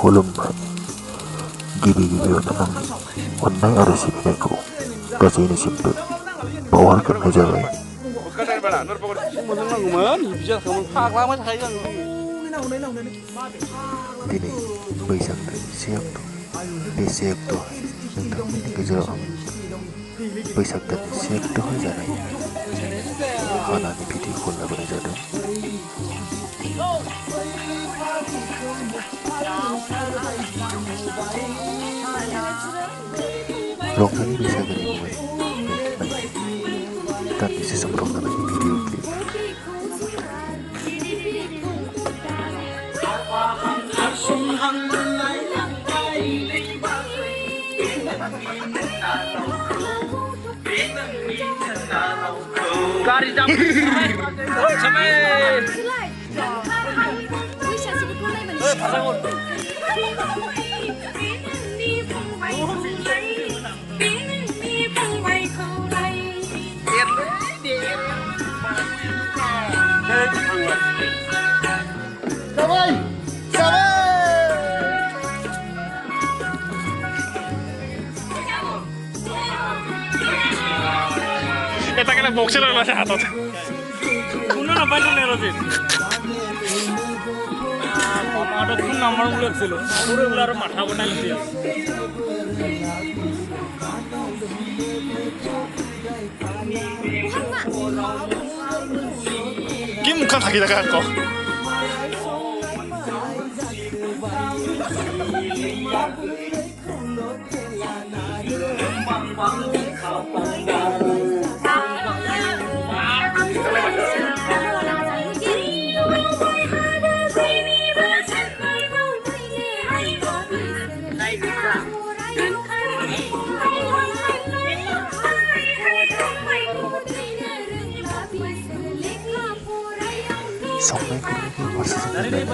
खुलुमबाय गिबि गिबियावनो आंनि अननाय आरो सिबिनायखौ गासैनिसिमबो बावहरग्रोनाय जाबाय। दिनै बैसाग दाननि 1 अक्ट'। बे 1 अक्ट'आवहाय नोंथांमोननि गेजेराव आं बैसाग दाननि 1 अक्ट'आवहाय जानाय हानानै भिडिअ'खौ लाबोनाय जादों। रंजालि बैसागोनि मुङै बेखेवनाय दान्दिसे सम रंजानायनि भिडिअ क्लिप। गारि Kita kena boxer lah sa atot. Kuno na paano nero din? Atot kun number gulo ছিল পুরো গুলো আর মাথা বানাই দিল। কি মুখ থাকি দেখা কো? संनाय खुरनायखौ फारसेजों नायनानै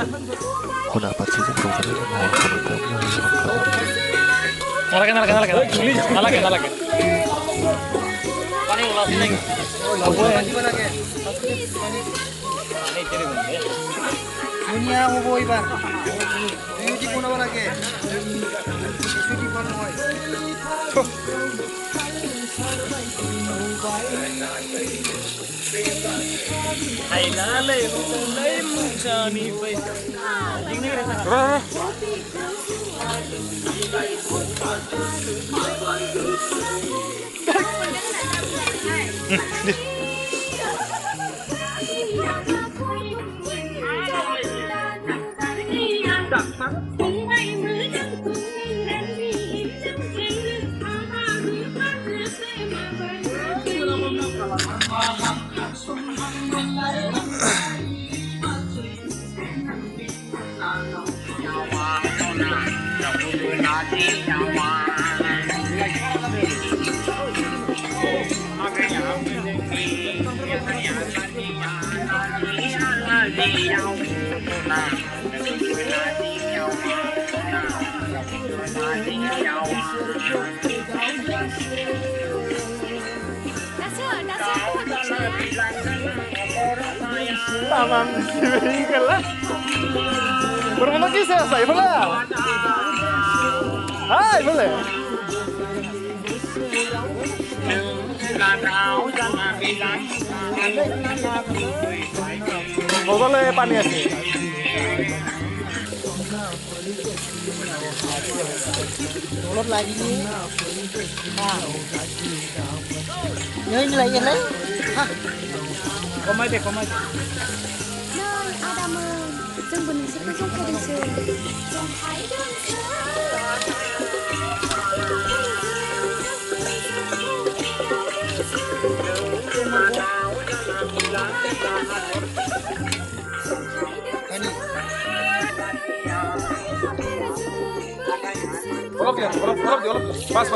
खना फारसेजों रंजानायनि महरखौ Nalake. Pani ulas nahi. Dunia hobo ibar. Dunia kono balake. Dunia kono hoy. Hai lale mulai mukani pai. Ini kira. Taman sini kalah. Bermana kisah saya boleh? Hai boleh. Boleh pani আছে. Tolong lagi ni. Ini lagi ni. Hah. Komai deh. Nơi Adam ơi, dân bình sẽ có trong kênh trường. Trong thái đơn Kolok, pas.